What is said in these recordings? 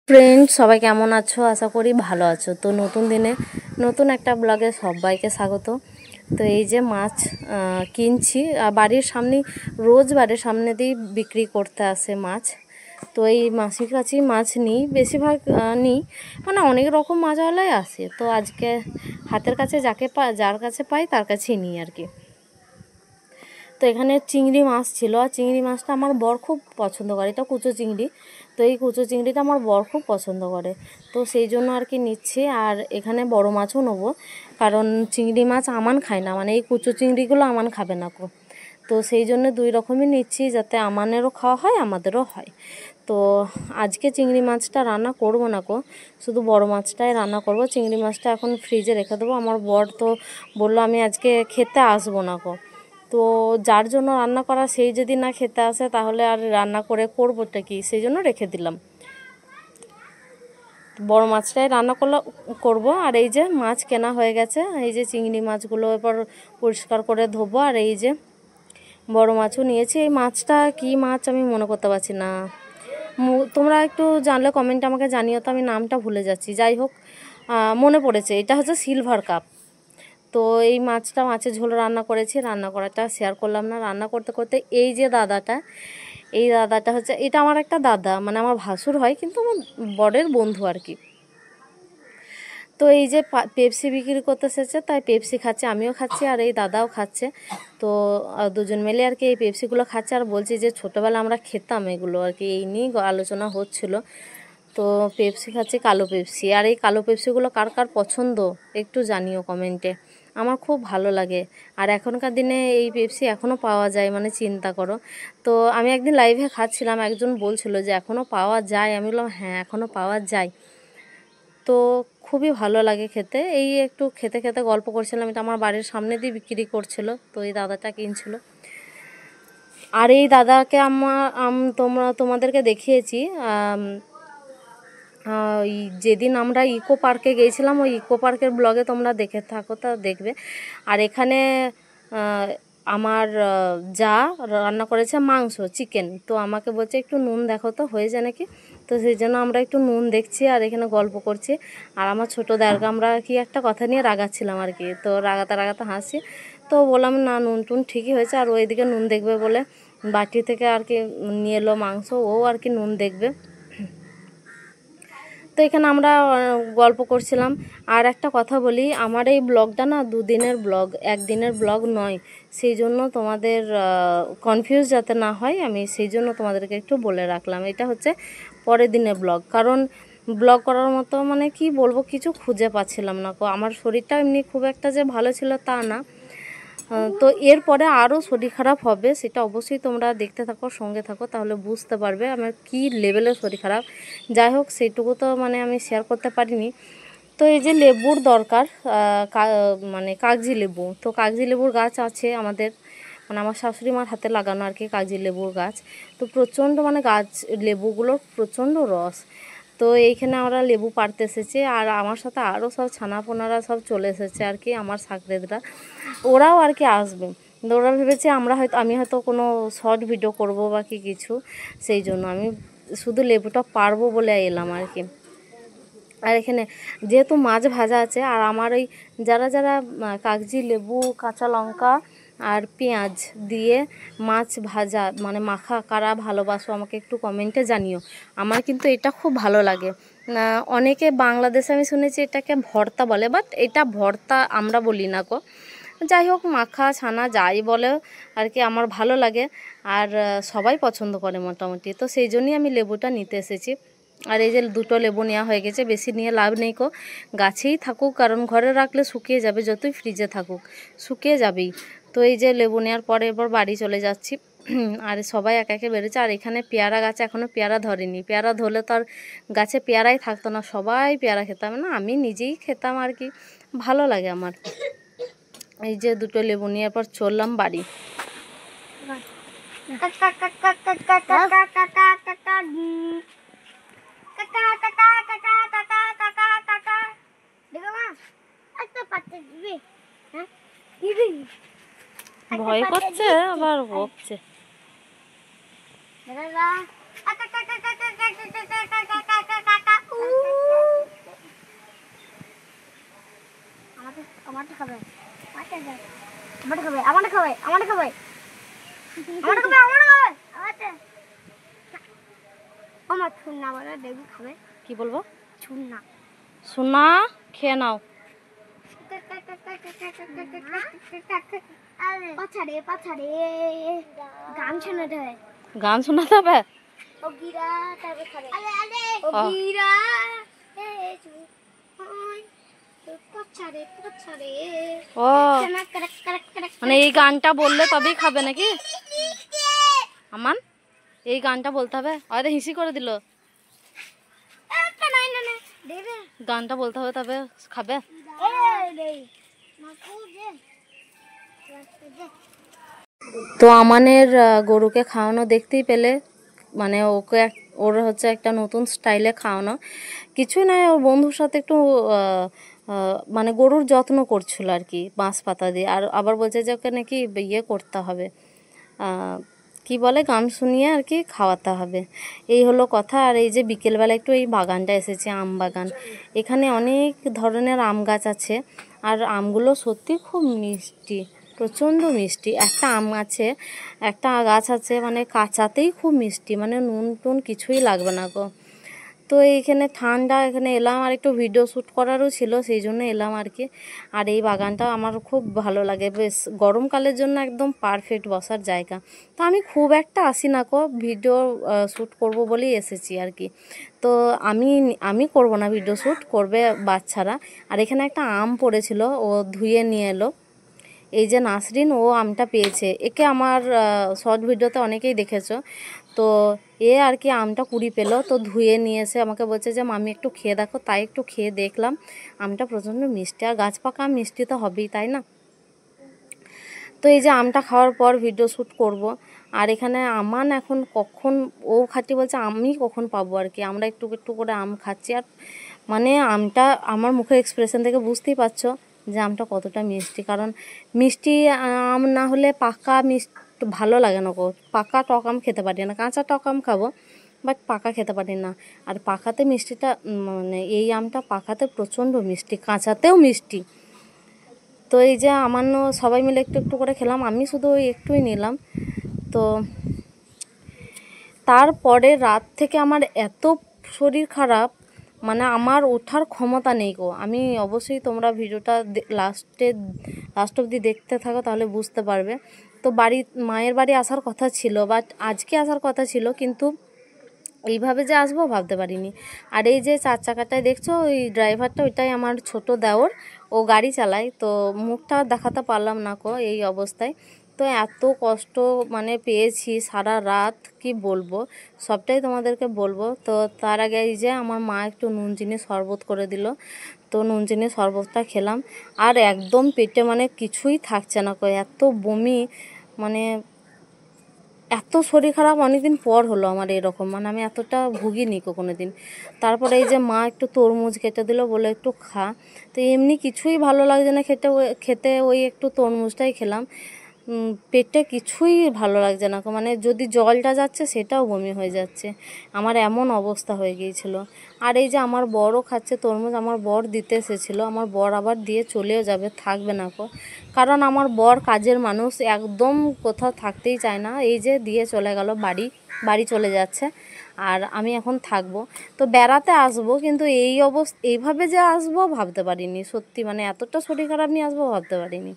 Friend সবাই কেমন আছো? আশা করি ভালো আছো। তো নতুন দিনে নতুন একটা ব্লগে সবাইকে স্বাগত। তো এই যে মাছ কিনছি, বাড়ির সামনে রোজ বাড়ির সামনে দিয়ে বিক্রি করতে আসে মাছ। তো এই মাসির কাছেই মাছ নিই, বেশিরভাগ নিই, মানে অনেক রকম মাছওয়ালাই আসে। তো আজকে হাতের কাছে যার কাছে পাই তার কাছেই নিই আর কি। তো এখানে চিংড়ি মাছ ছিল, আর চিংড়ি মাছটা আমার বর খুব পছন্দ করে। এটা কুচো চিংড়ি, তো এই কুচো চিংড়িটা আমার বর খুব পছন্দ করে, তো সেই জন্য আর কি নিচ্ছি। আর এখানে বড় মাছও নেবো, কারণ চিংড়ি মাছ আমান খায় না, মানে এই কুচো চিংড়িগুলো আমান খাবে না কো। তো সেই জন্য দুই রকমই নিচ্ছি, যাতে আমানেরও খাওয়া হয় আমাদেরও হয়। তো আজকে চিংড়ি মাছটা রান্না করব না কো, শুধু বড় মাছটাই রান্না করব। চিংড়ি মাছটা এখন ফ্রিজে রেখে দেবো। আমার বর তো বললো আমি আজকে খেতে আসবো না কো। তো যার জন্য রান্না করা সেই যদি না খেতে আসে তাহলে আর রান্না করে করবোটা কি, সেই জন্য রেখে দিলাম। বড় মাছটাই রান্না করব। আর এই যে মাছ কেনা হয়ে গেছে, এই যে চিংড়ি মাছগুলো এবার পরিষ্কার করে ধোবো। আর এই যে বড় মাছও নিয়েছি। এই মাছটা কি মাছ আমি মনে করতে পারছি না, তোমরা একটু জানলে কমেন্টে আমাকে জানিও তো, আমি নামটা ভুলে যাচ্ছি। যাই হোক, মনে পড়েছে, এটা হচ্ছে সিলভার কাপ। তো এই মাছের ঝোল রান্না করেছি, রান্না করাটা শেয়ার করলাম না। রান্না করতে করতে এই যে দাদাটা হচ্ছে, এটা আমার একটা দাদা, মানে আমার ভাসুর হয়, কিন্তু আমার বরের বন্ধু আর কি। তো এই যে পেপসি বিক্রি করতে এসেছে, তাই পেপসি খাচ্ছে, আমিও খাচ্ছি আর এই দাদাও খাচ্ছে। তো দুজন মিলে আর কি এই পেপসিগুলো খাচ্ছে। আর বলছি যে ছোটোবেলা আমরা খেতাম এগুলো আর কি, এই নিয়ে আলোচনা হচ্ছিল। তো পেপসি খাচ্ছি, কালো পেপসি। আর এই কালো পেপসিগুলো কার কার পছন্দ একটু জানিও কমেন্টে, আমার খুব ভালো লাগে। আর এখনকার দিনে এই পেপসি এখনও পাওয়া যায়, মানে চিন্তা করো। তো আমি একদিন লাইভে খাচ্ছিলাম, একজন বলছিল যে এখনও পাওয়া যায়, আমি বললাম হ্যাঁ এখনও পাওয়া যায়। তো খুবই ভালো লাগে খেতে। এই একটু খেতে খেতে গল্প করছিলাম, এটা আমার বাড়ির সামনে দিয়ে বিক্রি করছিল, তো এই দাদাটা কিনছিল। আর এই দাদাকে তোমাদেরকে দেখিয়েছি ওই যেদিন আমরা ইকো পার্কে গিয়েছিলাম, ওই ইকো পার্কের ব্লগে তোমরা দেখে থাকো তা দেখবে। আর এখানে আমার যা রান্না করেছে মাংস, চিকেন। তো আমাকে বলছে একটু নুন দেখো তো হয়ে যায় নাকি। তো সেই জন্য আমরা একটু নুন দেখছি আর এখানে গল্প করছি। আর আমার ছোটো দেরকে আমরা কি একটা কথা নিয়ে রাগাচ্ছিলাম আর কি, তো রাগাতে হাসি। তো বললাম না নুন টুন ঠিকই হয়েছে। আর ওইদিকে নুন দেখবে বলে বাটি থেকে আর কি নিয়ে এলো মাংস, ও আর কি নুন দেখবে। তো এখানে আমরা গল্প করছিলাম। আর একটা কথা বলি, আমার এই ব্লগটা না দুদিনের ব্লগ, একদিনের ব্লগ নয়। সেই জন্য তোমাদের কনফিউজ যাতে না হয়, আমি সেই জন্য তোমাদেরকে একটু বলে রাখলাম এটা হচ্ছে পরের দিনের ব্লগ। কারণ ব্লগ করার মতো মানে কি বলবো, কিছু খুঁজে পাচ্ছিলাম না। আমার শরীরটা এমনি খুব একটা যে ভালো ছিল তা না। তো এরপরে আরও শরীর খারাপ হবে, সেটা অবশ্যই তোমরা দেখতে থাকো, সঙ্গে থাকো, তাহলে বুঝতে পারবে আমার কী লেভেলের শরীর খারাপ। যাই হোক, সেইটুকু তো মানে আমি শেয়ার করতে পারিনি। তো এই যে লেবুর দরকার, মানে কাগজি লেবু, তো কাগজি লেবুর গাছ আছে আমাদের, মানে আমার শাশুড়ি মার হাতে লাগানো আর কি কাগজি লেবুর গাছ। তো প্রচণ্ড মানে লেবুগুলোর প্রচণ্ড রস। তো এইখানে আমরা লেবু পাড়তে এসেছি, আর আমার সাথে আরও সব ছানাপোনারা সব চলে এসেছে আর কি, আমার সাকরেদরা, ওরাও আর কি আসবে। ওরা ভেবেছে আমি হয়তো কোনো শর্ট ভিডিও করব বা কি কিছু, সেই জন্য আমি শুধু লেবুটা পারবো বলে এলাম আর কি। আর এখানে যেহেতু মাছ ভাজা আছে, আর আমার ওই যারা কাগজি লেবু, কাঁচা লঙ্কা আর পেঁয়াজ দিয়ে মাছ ভাজা মানে মাখা কারা ভালোবাসো আমাকে একটু কমেন্টে জানিও। আমার কিন্তু এটা খুব ভালো লাগে। অনেকে বাংলাদেশে আমি শুনেছি এটাকে ভর্তা বলে, বাট এটা ভর্তা আমরা বলি না গো। যাই হোক, মাখা ছানা যাই বলে আর কি, আমার ভালো লাগে। আর সবাই পছন্দ করে মোটামুটি, তো সেই জন্যই আমি লেবুটা নিতে এসেছি। আর এই যে দুটো লেবু নেওয়া হয়ে গেছে, বেশি নিয়ে লাভ নেই কো, গাছেই থাকুক, কারণ ঘরে রাখলে শুকিয়ে যাবে, যতই ফ্রিজে থাকুক শুকিয়ে যাবেই। তো এই যে লেবু নেওয়ার পরে এবার বাড়ি চলে যাচ্ছি। আর সবাই একে একে বেরোচ্ছে। আর এখানে পেয়ারা গাছে এখনও পেয়ারা ধরেনি, পেয়ারা ধরলে তো আর গাছে পেয়ারাই থাকতো না, সবাই পেয়ারা খেতাম না, আমি নিজেই খেতাম আর কি, ভালো লাগে আমার। এই যে দুটো লেবু নিয়ে পর চললাম বাড়ি। ভয় করছে আবার বকছে। খাবে আমার খাবে আমার খাবে আমার খাবে আমার খাবে আমার খাবে আচ্ছা আমার ছুন্না বলে দেখি খাবে কি বলবো? ছুন্না সোনা খেয়ে নাও। পাছাড়ে পাছাড়ে গান শোনাতে হয়। গান শোনাতে হবে? ও গিরা তবে খাবে ও গিরা পাছাড়ে পাছাড়ে ও মানে এই গানটা বললে তবেই খাবে নাকি? আমান এই গানটা বলতে হবে? হয়তো হিসি করে দিল। গানটা বলতে হবে তবে খাবে। তো আমানের গরুকে খাওয়ানো দেখতেই পেলে, মানে ওকে ওর হচ্ছে একটা নতুন স্টাইলে খাওয়ানো। কিছু নয়, ওর বন্ধুর সাথে একটু মানে গরুর যত্ন করছিল আর কি, বাঁশ পাতা দিয়ে। আর আবার বলছে যে ওকে নাকি ইয়ে করতে হবে, কি বলে, গান শুনিয়ে আর কি খাওয়াতে হবে। এই হলো কথা। আর এই যে বিকেলবেলা একটু এই বাগানটা এসেছে, আম বাগান। এখানে অনেক ধরনের আম গাছ আছে, আর আমগুলো সত্যি খুব মিষ্টি, প্রচণ্ড মিষ্টি। একটা আম আছে, একটা গাছ আছে, মানে কাঁচাতেই খুব মিষ্টি, মানে নুন টুন কিছুই লাগবে না গো। তো এইখানে ঠান্ডা, এখানে এলাম, আর একটু ভিডিও শ্যুট করারও ছিল, সেই জন্য এলাম আর কি। আর এই বাগানটা আমার খুব ভালো লাগে, বেশ গরমকালের জন্য একদম পারফেক্ট বসার জায়গা। তো আমি খুব একটা আসি না গো, ভিডিও শ্যুট করব বলেই এসেছি আর কি। তো আমি করব না, ভিডিও শ্যুট করবে বাচ্চারা। আর এখানে একটা আম পড়েছিল, ও ধুয়ে নিয়ে এলো। এই যে নাসরিন, ও আমটা পেয়েছে। একে আমার শর্ট ভিডিওতে অনেকেই দেখেছো। তো এ আর কি আমটা কুড়ি পেলো, তো ধুয়ে নিয়ে এসে আমাকে বলছে যে মামি একটু খেয়ে দেখো। তাই একটু খেয়ে দেখলাম, আমটা প্রচণ্ড মিষ্টি। আর গাছ পাকা আম মিষ্টি তো হবেই, তাই না? তো এই যে আমটা খাওয়ার পর ভিডিও শ্যুট করব। আর এখানে আমান এখন কখন ও খাচ্ছি বলছে, আমি কখন পাবো আর কি। আমরা একটু একটু করে আম খাচ্ছি। আর মানে আমটা আমার মুখের এক্সপ্রেশন থেকে বুঝতেই পারছো যে আমটা কতটা মিষ্টি। কারণ মিষ্টি আম না হলে পাকা মিষ্টি ভালো লাগে না গো। পাকা টক আম খেতে পারি না, কাঁচা টক আম খাবো, বাট পাকা খেতে পারি না। আর পাকাতে মিষ্টিটা, মানে এই আমটা পাকাতে প্রচণ্ড মিষ্টি, কাঁচাতেও মিষ্টি। তো এই যে আমান্য সবাই মিলে একটু একটু করে খেলাম, আমি শুধু ওই একটুই নিলাম। তো তারপরে রাত থেকে আমার এত শরীর খারাপ, মানে আমার ওঠার ক্ষমতা নেই গো। আমি অবশ্যই, তোমরা ভিডিওটা লাস্ট অবধি দেখতে থাকো, তাহলে বুঝতে পারবে। তো মায়ের বাড়ি আসার কথা ছিল, বাট আজকে আসার কথা ছিল, কিন্তু এইভাবে যে আসবো ভাবতে পারিনি। আর এই যে 4 চাকাটায় দেখছো, ওই ড্রাইভারটা, ওইটাই আমার ছোট দেওর, ও গাড়ি চালায়। তো মুখটা দেখাতে পারলাম না গো এই অবস্থায়। তো এত কষ্ট মানে পেয়েছি সারা রাত, কি বলবো, সবটাই তোমাদেরকে বলবো। তো তার আগে এই যে আমার মা একটু নুন চিনি শরবত করে দিল, তো নুন চিনি শরবতটা খেলাম। আর একদম পেটে মানে কিছুই থাকছে না গো, এত বমি, মানে এত শরীর খারাপ অনেকদিন পর হলো আমার এরকম, মানে আমি এতটা ভুগিনি কোনো দিন। তারপরে এই যে মা একটু তরমুজ কেটে দিল, বলে একটু খা। তো এমনি কিছুই ভালো লাগছে না খেতে, ওই একটু তরমুজটাই খেলাম। পেটে কিছুই ভালো লাগছে না, মানে যদি জলটা যাচ্ছে সেটাও বমি হয়ে যাচ্ছে, আমার এমন অবস্থা হয়ে গিয়েছিল। আর এই যে আমার বরও খাচ্ছে তরমুজ, আমার বর দিতে এসেছিলো, আমার বর আবার দিয়ে চলেও যাবে, থাকবে না গো। কারণ আমার বর কাজের মানুষ, একদম কোথাও থাকতেই চায় না। এই যে দিয়ে চলে গেল, বাড়ি চলে যাচ্ছে। আর আমি এখন থাকবো, তো বেড়াতে আসবো, কিন্তু এইভাবে যে আসবো ভাবতে পারিনি সত্যি, মানে এতটা শরীর খারাপ নিয়ে আসবো ভাবতে পারিনি।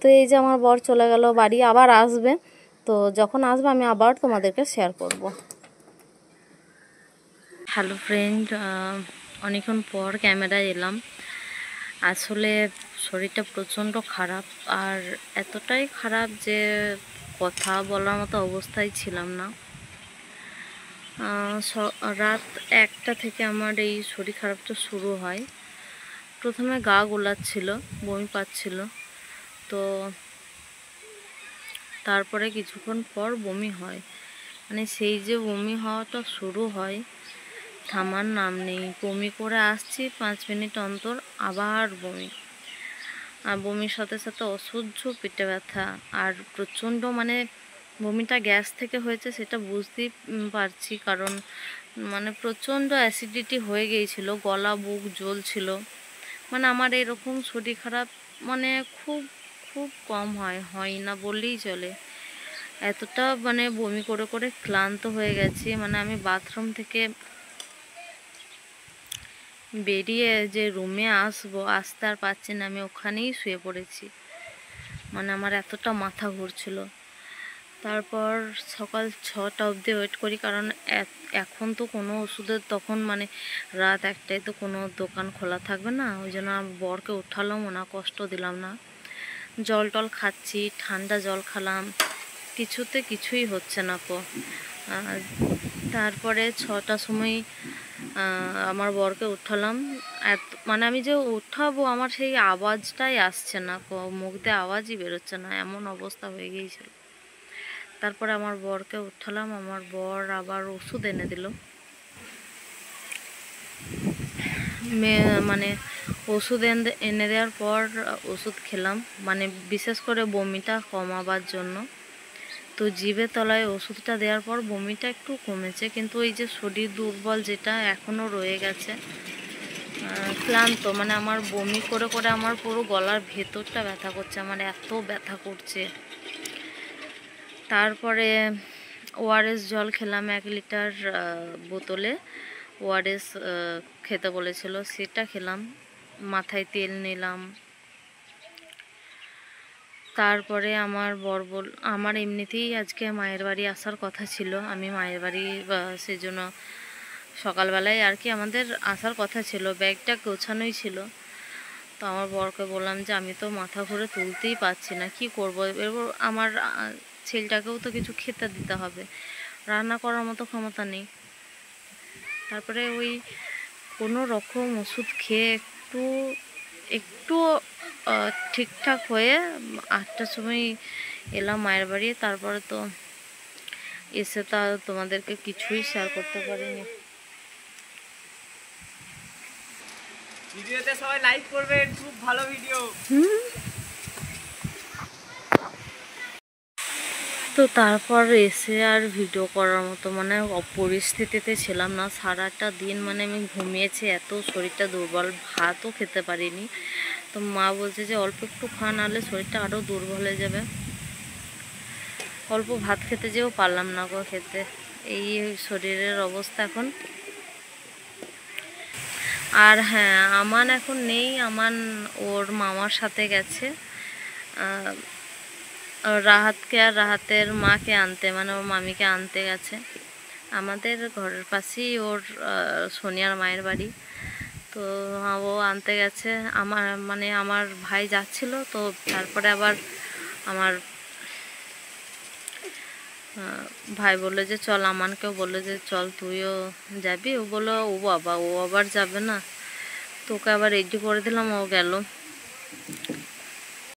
তো এই যে আমার বর চলে গেল বাড়ি, আবার আসবে। তো যখন আসবে আমি আবার তোমাদেরকে শেয়ার করব। হ্যালো ফ্রেন্ড, অনেকক্ষণ পর ক্যামেরায় এলাম। আসলে শরীরটা প্রচণ্ড খারাপ, আর এতটাই খারাপ যে কথা বলার মতো অবস্থায় ছিলাম না। রাত 1টা থেকে আমার এই শরীর খারাপটা শুরু হয়। প্রথমে গা গোলাচ্ছিল, বমি পাচ্ছিল, তো তারপরে কিছুক্ষণ পর বমি হয়। মানে সেই যে বমি হওয়াটা শুরু হয়, থামার নাম নেই। বমি করে আসছি 5 মিনিট অন্তর আবার বমি, আর বমির সাথে সাথে অসহ্য পেটে ব্যথা। আর প্রচণ্ড, মানে বমিটা গ্যাস থেকে হয়েছে সেটা বুঝতেই পারছি, কারণ মানে প্রচণ্ড অ্যাসিডিটি হয়ে গিয়েছিল, গলা বুক জ্বলছিল। মানে আমার এরকম শরীর খারাপ মানে খুব খুব কম হয় না বললেই চলে। এতটা মানে বমি করে করে ক্লান্ত হয়ে গেছি, মানে আমি বাথরুম থেকে বেরিয়ে যে রুমে আসতে আর পারছি না, আমি ওখানেই শুয়ে পড়েছি। মানে আমার এতটা মাথা ঘুরছিল। তারপর সকাল 6টা অবধি ওয়েট করি, কারণ এখন তো কোনো ওষুধের, তখন মানে রাত 1টায় তো কোনো দোকান খোলা থাকবে না। ওই জন্য বরকে উঠালাম না, কষ্ট দিলাম না। জল টল খাচ্ছি, ঠান্ডা জল খেলাম, কিছুই হচ্ছে না কো। তারপরে 6টার সময় আমার বরকে উঠালাম। মানে আমি যে উঠাবো, আমার সেই আওয়াজটাই আসছে না, মুখ দিয়ে আওয়াজই বেরোচ্ছে না, এমন অবস্থা হয়ে গিয়েছিল। তারপরে আমার বরকে উঠালাম, আমার বর আবার ওষুধ এনে দিল। মানে ওষুধ এনে দেওয়ার পর ওষুধ খেলাম, মানে বিশেষ করে বমিটা কমাবার জন্য। তো জিভে তলায় ওষুধটা দেওয়ার পর বমিটা একটু কমেছে, কিন্তু ওই যে শরীর দুর্বল যেটা এখনও রয়ে গেছে, ক্লান্ত, মানে আমার বমি করে করে আমার পুরো গলার ভেতরটা ব্যথা করছে, আমার এত ব্যথা করছে। তারপরে ওআরএস জল খেলাম 1 লিটার বোতলে। ওআরএস খেতে বলেছিল, সেটা খেলাম। মাথায় তেল নিলাম। তারপরে আমার আমার এমনিতেই আজকে মায়ের বাড়ি আসার কথা ছিল। আমি মায়ের বাড়ি সেজন্য সকালবেলায় আর কি আমাদের আসার কথা ছিল, ব্যাগটা গোছানোই ছিল। তো আমার বরকে বললাম যে আমি তো মাথা ঘুরে তুলতেই পারছি না, কি করব। এবার আমার ছেলেটাকেও তো কিছু খেতে দিতে হবে, রান্না করার মতো ক্ষমতা নেই। তারপরে ওই কোনো রকম ওষুধ খেয়ে একটু একটু ঠিকঠাক হয়ে 8টার সময় এলাম মায়ের বাড়ি। তারপরে তো এসে তা তোমাদেরকে কিছুই শেয়ার করতে পারিনি। ভিডিওতে সবাই লাইক করবেন, খুব ভালো ভিডিও। তো তারপর এসে আর ভিডিও করার মতো মানে পরিস্থিতিতে ছিলাম না। সারাটা দিন মানে আমি ঘুমিয়েছি, এত শরীরটা দুর্বল, ভাতও খেতে পারিনি। তো মা বলছে যে অল্প একটু খাওয়া, নাহলে শরীরটা আরও দুর্বল হয়ে যাবে। অল্প ভাত খেতে যেও পারলাম না গো খেতে, এই শরীরের অবস্থা এখন। আর হ্যাঁ, আমান এখন নেই, আমান ওর মামার সাথে গেছে রাহাতকে আর রাহাতের মাকে আনতে, মানে ওর মামিকে আনতে গেছে। আমাদের ঘরের পাশেই ওর সোনিয়ার মায়ের বাড়ি। তো ও আনতে গেছে। আমার ভাই যাচ্ছিল, তো তারপরে আবার আমার ভাই বললো যে চল, আমানকেও বললো যে চল তুইও যাবি। ও বললো ও আবার যাবে না, তোকে আবার রেডি করে দিলাম, ও গেল।